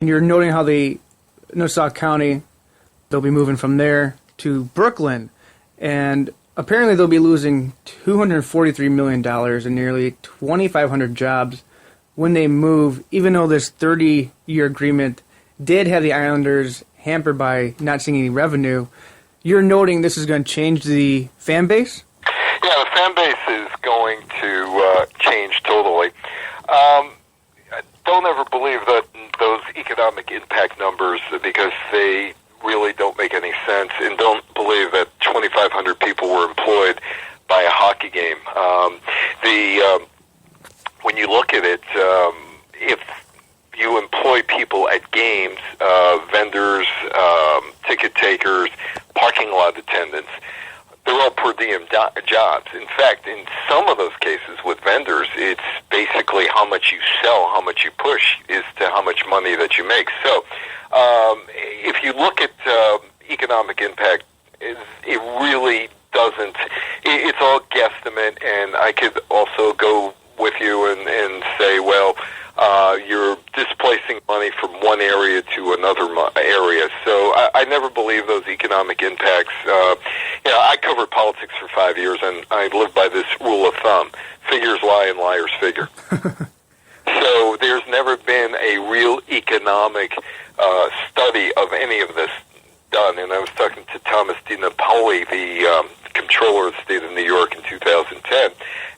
And you're noting how Nassau County, they'll be moving from there to Brooklyn. And apparently they'll be losing $243 million and nearly 2,500 jobs when they move, even though this 30-year agreement did have the Islanders hampered by not seeing any revenue. You're noting this is going to change the fan base? Yeah, the fan base is going to change totally. Don't ever believe that those economic impact numbers, because they really don't make any sense, and don't believe that 2,500 people were employed by a hockey game. When you look at it, if you employ people at games, vendors, ticket takers, parking lot attendants, they're all per diem jobs. In fact, in some of those cases with vendors, it's basically how much you sell, how much you push, is to how much money that you make. So if you look at economic impact, it really doesn't. It's all guesstimate, and I could also go with you and say, well, you're displacing money from one area to another area. So I never believe those economic impacts. I covered politics for 5 years, and I live by this rule of thumb: figures lie and liars figure. So there's never been a real economic study of any of this done. And I was talking to Thomas DiNapoli, the comptroller of the state of New York, in 2010.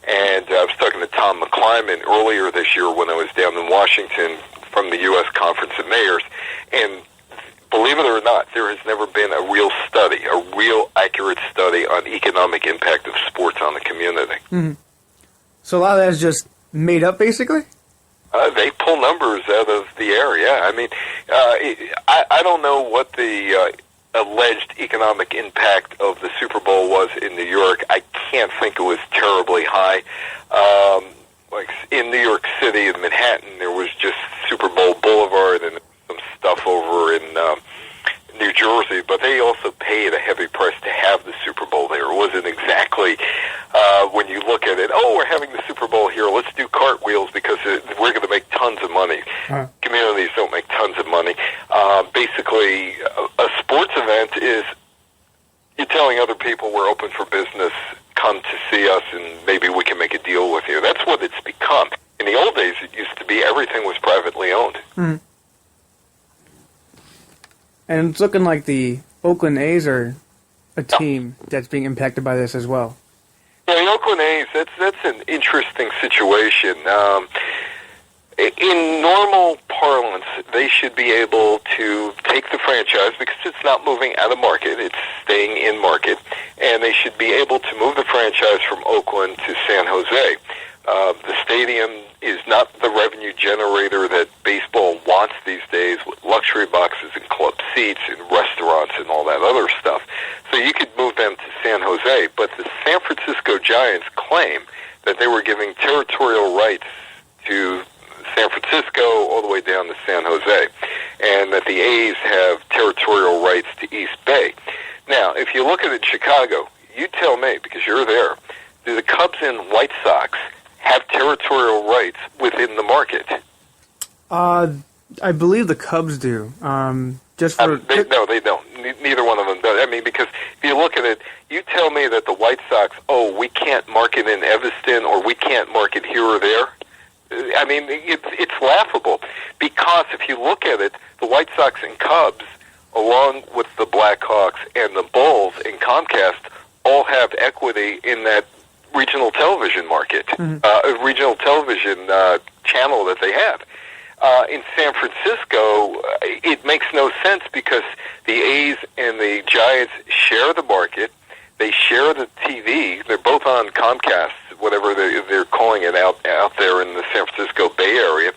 And I was talking to Tom McClyman earlier this year when I was down in Washington from the U.S. Conference of Mayors. And believe it or not, there has never been a real study, a real accurate study on economic impact of sports on the community. Mm-hmm. So a lot of that is just made up, basically? They pull numbers out of the air, yeah. I mean, I don't know what the alleged economic impact of the Super Bowl was in New York. I can't think it was terribly high. Like in New York City, in Manhattan, there was just Super Bowl Boulevard and some stuff over in New Jersey, but they also paid a heavy price to have the Super Bowl there. It wasn't exactly, when you look at it, oh, we're having the Super Bowl here, let's do cartwheels because we're going to make tons of money. Uh-huh. Communities don't make tons of money. Basically, a sports event is you're telling other people we're open for business, come to see us, and maybe we can make a deal with you. That's what it's become. In the old days, it used to be everything was privately owned. Mm-hmm. And it's looking like the Oakland A's are a team that's being impacted by this as well. Yeah, the Oakland A's, that's an interesting situation. In normal parlance, they should be able to take the franchise because it's not moving out of market, it's staying in market, and they should be able to move the franchise from Oakland to San Jose. The stadium is not the revenue generator that baseball wants these days, with luxury boxes and club seats and restaurants and all that other stuff. So you could move them to San Jose, but the San Francisco Giants claim that they were giving territorial rights to San Francisco all the way down to San Jose, and that the A's have territorial rights to East Bay. Now, if you look at it in Chicago, you tell me, because you're there, do the Cubs and White Sox have territorial rights within the market? I believe the Cubs do. No, they don't. Neither one of them does. I mean, because if you look at it, you tell me that the White Sox, we can't market in Evanston or we can't market here or there. I mean, it's laughable, because if you look at it, the White Sox and Cubs, along with the Blackhawks and the Bulls and Comcast, all have equity in that regional television market, regional television channel that they have. In San Francisco, it makes no sense because the A's and the Giants share the market. They share the TV. They're both on Comcast, whatever they're calling it out there in the San Francisco Bay Area.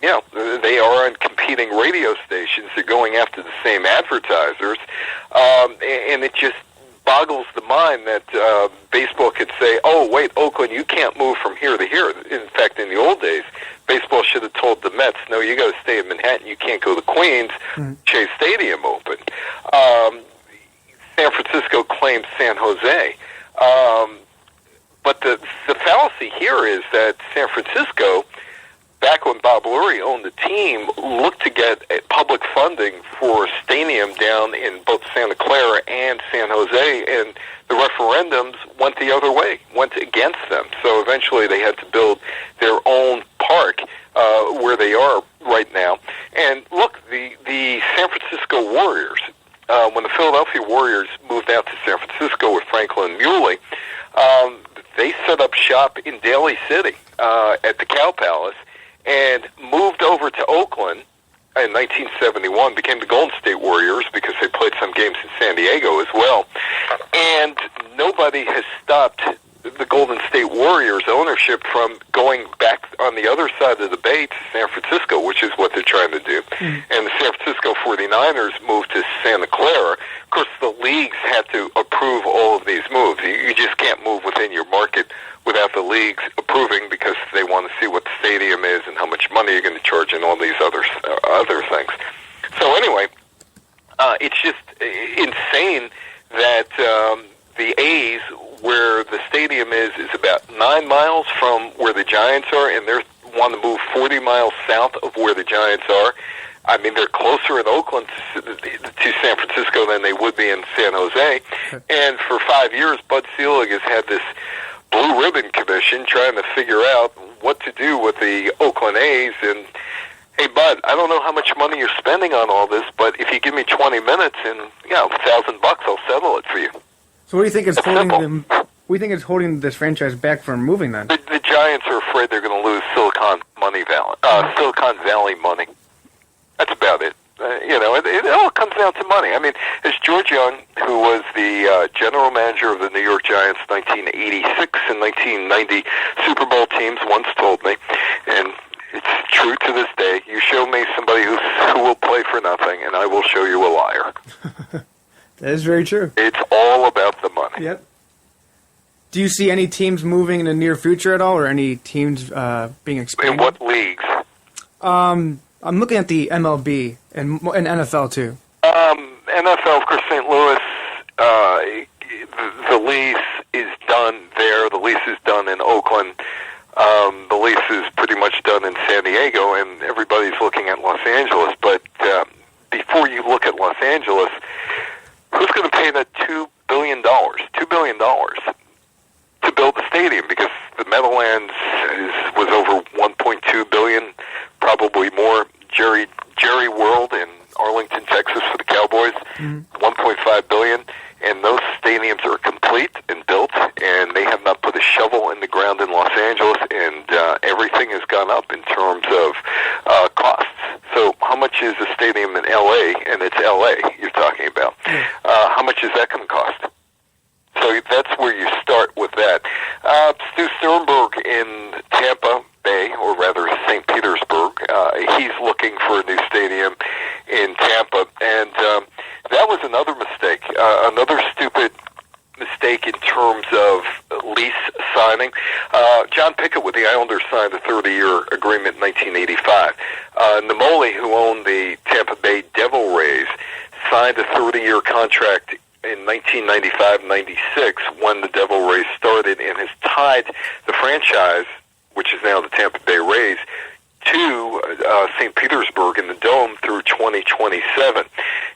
They are on competing radio stations. They're going after the same advertisers. And it just boggles the mind that baseball could say, oh, wait, Oakland, you can't move from here to here. In fact, in the old days, baseball should have told the Mets, no, you got to stay in Manhattan. You can't go to Queens. Shea Stadium open. San Francisco claims San Jose. But the fallacy here is that San Francisco back when Bob Lurie owned the team, looked to get public funding for a stadium down in both Santa Clara and San Jose, and the referendums went the other way, went against them. So eventually they had to build their own park where they are right now. And look, the San Francisco Warriors, when the Philadelphia Warriors moved out to San Francisco with Franklin Muley, they set up shop in Daly City at the Cow Palace and moved over to Oakland in 1971, became the Golden State Warriors because they played some games in San Diego as well. And nobody has stopped the Golden State Warriors ownership from going back on the other side of the bay to San Francisco, which is what they're trying to do. And the San Francisco 49ers moved to Santa Clara. Of course, the leagues had to approve all of these moves. You just can't move within your market without the leagues approving, because they want to see what the stadium is and how much money you're going to charge and all these other things. So anyway, it's just insane that the A's, where the stadium is about 9 miles from where the Giants are, and they want to move 40 miles south of where the Giants are. I mean, they're closer in Oakland to San Francisco than they would be in San Jose. And for 5 years, Bud Selig has had this Blue Ribbon Commission trying to figure out what to do with the Oakland A's. And, hey, Bud, I don't know how much money you're spending on all this, but if you give me 20 minutes and, $1,000, I'll settle it for you. So what do you think is holding them? What do you think is holding this franchise back from moving then? The Giants are afraid they're going to lose Silicon Valley money. That's about it. It all comes down to money. I mean, as George Young, who was the general manager of the New York Giants 1986 and 1990 Super Bowl teams, once told me, and it's true to this day, you show me somebody who will play for nothing, and I will show you a liar. That is very true. It's all about the money. Yep. Do you see any teams moving in the near future at all, or any teams being expanded? In what leagues? I'm looking at the MLB and NFL too. NFL, of course, St. Louis, the lease is done there. The lease is done in Oakland. The lease is pretty much done in San Diego, and everybody's looking at Los Angeles. But before you look at Los Angeles, who's going to pay that $2 billion to build the stadium? Because the Meadowlands was over $1.2 billion, probably more. Jerry World in Arlington, Texas, for the Cowboys, $1.5 billion, and those stadiums are complete and built, and they have not put a shovel in the ground in Los Angeles, and everything has gone up in terms of costs. So how much is a stadium in L.A., and it's L.A. you're talking about? How much is that going to cost? So that's where you start with that. Stu Sternberg in Tampa Bay, or rather St. Petersburg, he's looking for a new stadium in Tampa, and that was another mistake, another stupid mistake in terms of lease signing. John Pickett with the Islanders signed a 30-year agreement in 1985. Namoli, who owned the Tampa Bay Devil Rays, signed a 30-year contract in 1995-96 when the Devil Rays started, and has tied the franchise, which is now the Tampa Bay Rays, to St. Petersburg in the Dome through 2027.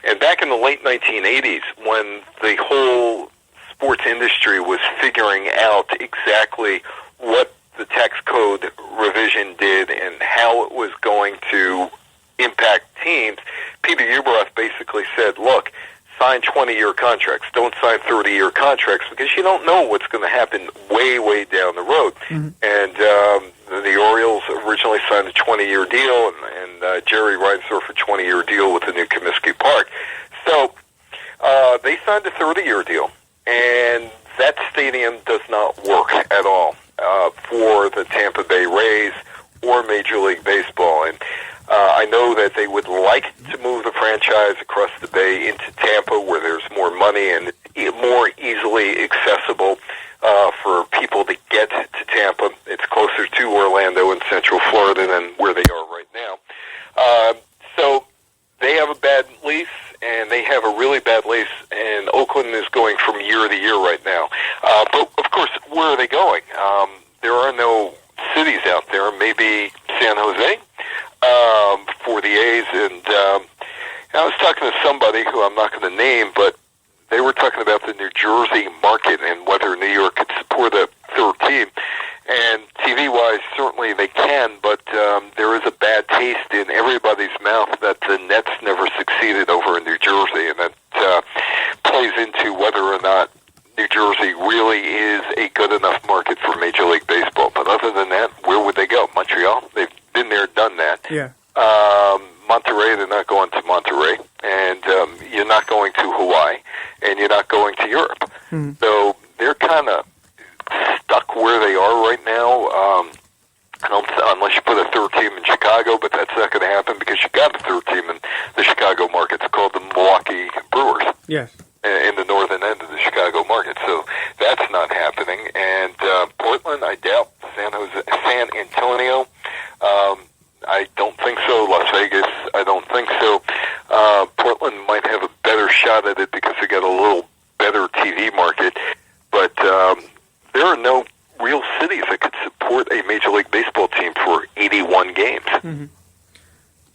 And back in the late 1980s, when the whole sports industry was figuring out exactly what the tax code revision did and how it was going to impact teams, Peter Ueberroth basically said, look, sign 20-year contracts. Don't sign 30-year contracts, because you don't know what's going to happen way, way down the road. And the Orioles originally signed a 20-year deal, and Jerry Reinsdorf a 20-year deal with the new Comiskey Park. So they signed a 30-year deal, and that stadium does not work at all for the Tampa Bay Rays or Major League Baseball. And I know that they would like to move the franchise across the bay into Tampa, where there's more money and more easily accessible for people to get to Tampa. It's closer to Orlando and Central Florida than where they are right now. So they have a bad lease, and they have a really bad lease, and Oakland is going from year to year right now. But, of course, where are they going? There are no cities out there, maybe San Jose for the A's, and I was talking to somebody who I'm not going to name, but they were talking about the New Jersey market and whether New York could support a third team. And TV-wise, certainly they can, but there is a bad taste in everybody's mouth that the Nets never succeeded over in New Jersey, and that plays into whether or not New Jersey really is a good enough market for Major League Baseball. But other than that, where would they go? Montreal? They've been there, done that. Yeah. Monterey, they're not going to Monterey, and you're not going to Hawaii, and you're not going to Europe. Mm-hmm. So they're kind of stuck where they are right now, unless you put a third team in Chicago, but that's not going to happen because you got a third team in the Chicago market. It's called the Milwaukee Brewers. Yes. In the northern end of the Chicago market. So that's not happening. And Portland, I doubt. San Antonio, I don't think so. Las Vegas, I don't think so. Portland might have a better shot at it because they got a little better TV market. But there are no real cities that could support a Major League Baseball team for 81 games. Mm-hmm.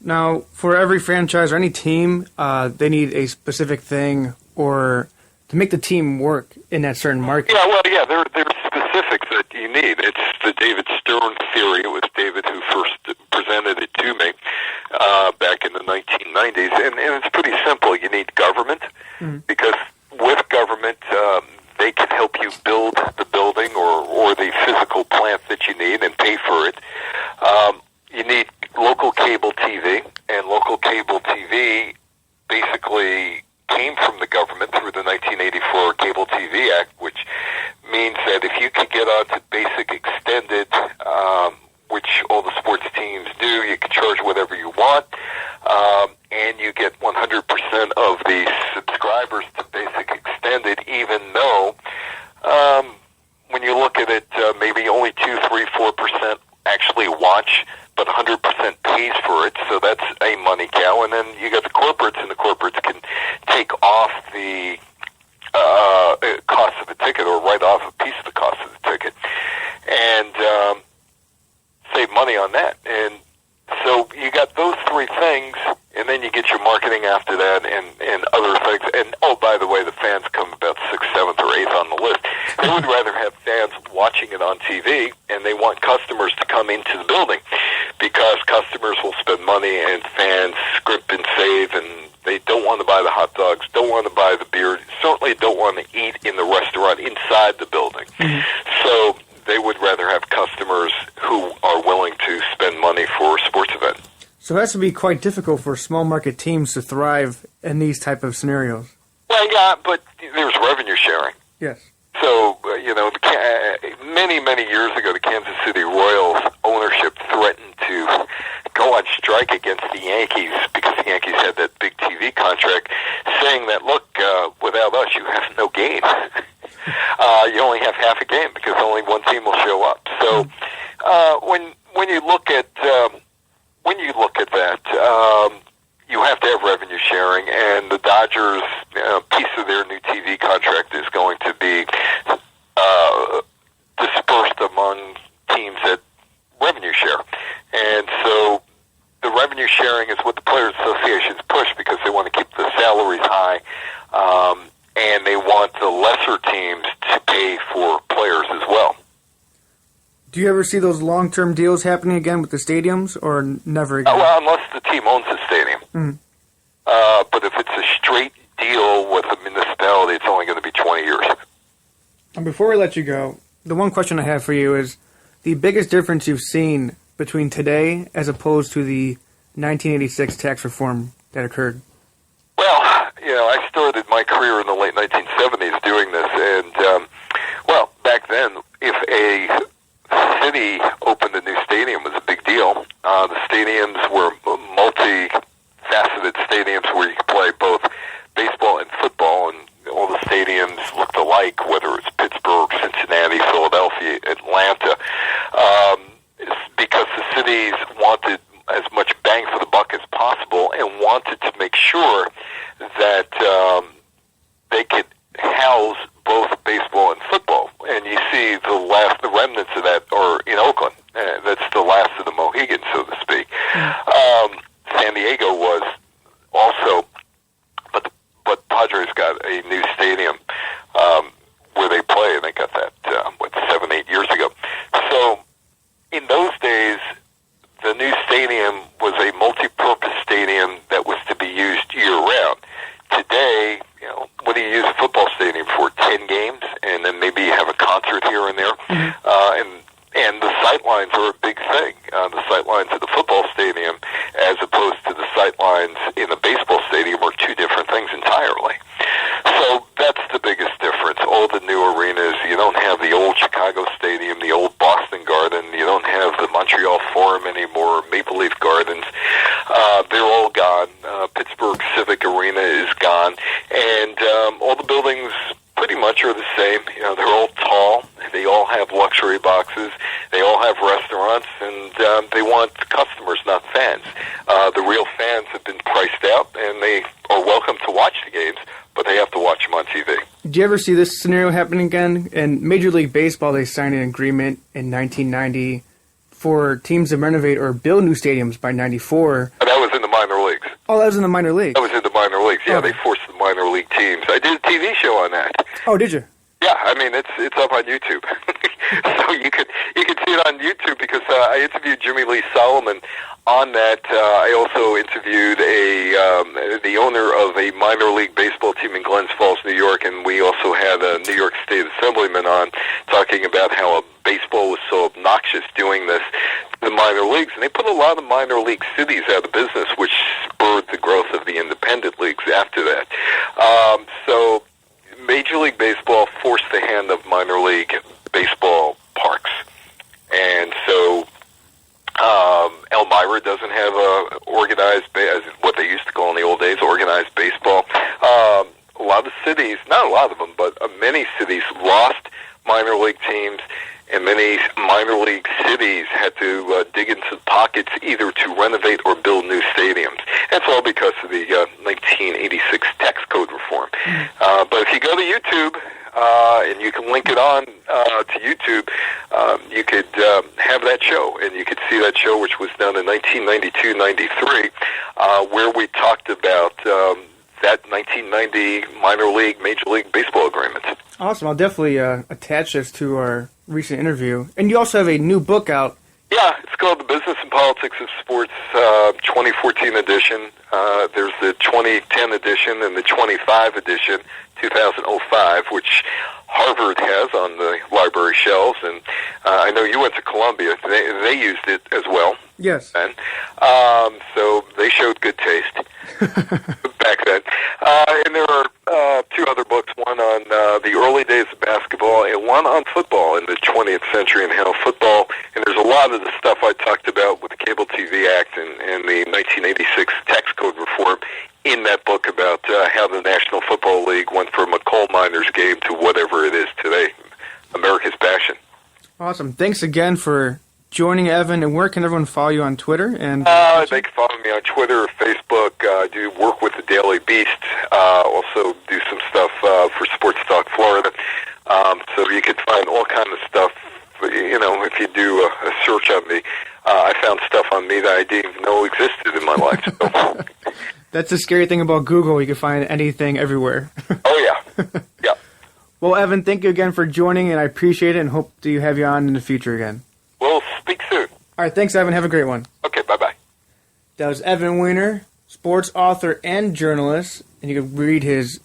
Now, for every franchise or any team, they need a specific thing or to make the team work in that certain market. Yeah, well, yeah, there are specifics that you need. It's the David Stern theory. It was David who first presented it to me back in the 1990s, and it's pretty simple. You need government, because with government, they can help you build the building or the physical plant that you need and pay for it. You need local cable TV, and local cable TV basically came from the government through the 1984 Cable TV Act, which means that if you could get onto basic extended, which all the sports teams do, you can charge whatever you want, and you get 100% of the subscribers to basic extended, even though when you look at it, maybe only 2, 3, 4% actually watch, but 100% pays for it, so that's a money cow. And then you got the corporates, and the corporates can take off the cost of the ticket or write off a piece of the cost of the ticket and save money on that. And so you got those three things, and then you get your marketing after that and other things. And, oh, by the way, the fans come about 6th, 7th, or 8th on the list. They would rather have fans watching it on TV, and they want customers to come into the building because customers will spend money and fans script and save, and they don't want to buy the hot dogs, don't want to buy the beer, certainly don't want to eat in the restaurant inside the building. So they would rather have customers who are willing to spend money for a sports event. So it has to be quite difficult for small market teams to thrive in these type of scenarios. Well, yeah, but there's revenue sharing. Yes. So, many years ago, the Kansas City Royals ownership threatened to go on strike against the Yankees because the Yankees had that big TV contract, saying that, look, without us, you have no game. You only have half a game because only one team will show up. So, when you look at that, you have to have revenue sharing, and the Dodgers' piece of their new TV contract is going to be dispersed among teams that revenue share. And so the revenue sharing is what the Players Associations push because they want to keep the salaries high, and they want the lesser teams to pay for players as well. Do you ever see those long-term deals happening again with the stadiums, or never again? Well, unless the team owns the stadium. But if it's a straight deal with a municipality, it's only going to be 20 years. And before we let you go, the one question I have for you is the biggest difference you've seen between today as opposed to the 1986 tax reform that occurred. Well, I started my career in the late 1970s doing this, and, back then, if a city opened a new stadium, it was a big deal. The stadiums were multi-faceted stadiums where you could play both baseball and football, and all the stadiums looked alike, whether it's Pittsburgh, Cincinnati, Philadelphia, Atlanta, because the cities wanted as much bang for the buck as possible and wanted to make sure that they could house both baseball and football. and you see the remnants of that are in Oakland. That's the last of the Mohegans, so to speak. San Diego was also, but Padres got a new stadium where they play, and they got that 7-8 years ago. So in those days, the new stadium was a multi-purpose stadium that was to be used year-round. Today, what do you use a football stadium for? 10 games, and then maybe you have a concert here and there. And the sightlines are a big thing. The sightlines at the football stadium, as opposed to the sightlines in a baseball stadium, are two different things entirely. So that's the biggest difference. All the new arenas, you don't have the old Chicago Stadium, the old Boston Garden, you don't have the Montreal Forum anymore, Maple Leaf Gardens. They're all gone. Pittsburgh Civic Arena is gone. And all the buildings pretty much are the same. They're all tall. They all have luxury boxes. They all have restaurants, and they want customers, not fans. The real fans have been priced out, and they are welcome to watch the games, but they have to watch them on TV. Did you ever see this scenario happen again? In Major League Baseball, they signed an agreement in 1990 for teams to renovate or build new stadiums by 94. That was in the minor leagues. Oh, that was in the minor leagues? That was in the minor leagues, yeah. Okay. They forced the minor league teams. I did a TV show on that. Oh, did you? Yeah, I mean, it's up on YouTube. So you could see it on YouTube because I interviewed Jimmy Lee Solomon on that. I also interviewed the owner of a minor league baseball team in Glens Falls, New York, and we also had a New York State Assemblyman on talking about how baseball was so obnoxious doing this to the minor leagues, and they put a lot of minor league cities out of business, which spurred the growth of the independent leagues after that. So Major League Baseball forced the hand of minor league baseball parks. And so Elmira doesn't have a organized, what they used to call in the old days, organized baseball. A lot of cities, not a lot of them, but many cities lost minor league teams, and many minor league cities had to dig into pockets either to renovate or build new stadiums. That's all because of the 1986 tax code reform. But if you go to YouTube, and you can link it on to YouTube, you could have that show, and you could see that show, which was done in 1992-93, where we talked about that 1990 minor league, Major League Baseball agreement. Awesome. I'll definitely attach this to our recent interview. And you also have a new book out. Yeah, it's called The Business and Politics of Sports, 2014 edition. There's the 2010 edition and the 25 edition, 2005, which Harvard has on the library shelves. And I know you went to Columbia. They used it as well. Yes. Then. So they showed good taste back then. And there are two other books, one on the early days of basketball and one on football in the 20th century and how football, and there's a lot of the stuff I talked about with the Cable TV Act and the 1986 tax code reform in that book about how the National Football League went from a coal miner's game to whatever it is today, America's passion. Awesome. Thanks again for joining, Evan. And where can everyone follow you on Twitter? And they can follow me on Twitter or Facebook. I do work with the Daily Beast. Also do some stuff for Sports Talk Florida. So you can find all kinds of stuff. If you do a search on me, I found stuff on me that I didn't even know existed in my life. So. That's the scary thing about Google. You can find anything everywhere. Oh, yeah. Yeah. Well, Evan, thank you again for joining, and I appreciate it and hope to have you on in the future again. We'll speak soon. All right, thanks, Evan. Have a great one. Okay, bye-bye. That was Evan Weiner, sports author and journalist, and you can read his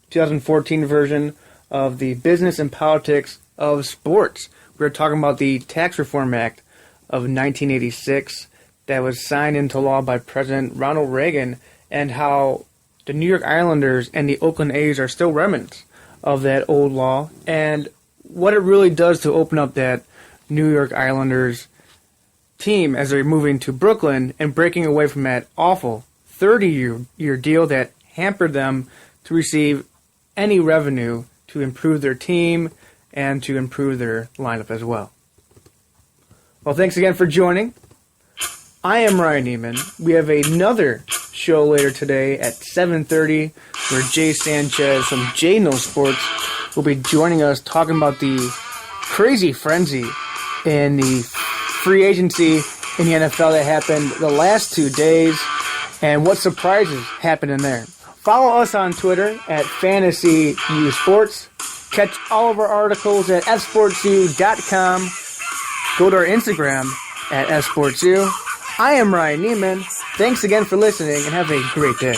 2014 version of The Business and Politics of Sports. We were talking about the Tax Reform Act of 1986 that was signed into law by President Ronald Reagan, and how the New York Islanders and the Oakland A's are still remnants of that old law, and what it really does to open up that New York Islanders team as they're moving to Brooklyn and breaking away from that awful 30-year deal that hampered them to receive any revenue to improve their team and to improve their lineup as well. Well, thanks again for joining. I am Ryan Neiman. We have another show later today at 7:30 where Jay Sanchez from J No Sports will be joining us talking about the crazy frenzy in the free agency in the NFL that happened the last 2 days, and what surprises happened in there. Follow us on Twitter at FantasyUSports. Catch all of our articles at fsportsu.com. Go to our Instagram at fsportsu. I am Ryan Neiman. Thanks again for listening, and have a great day.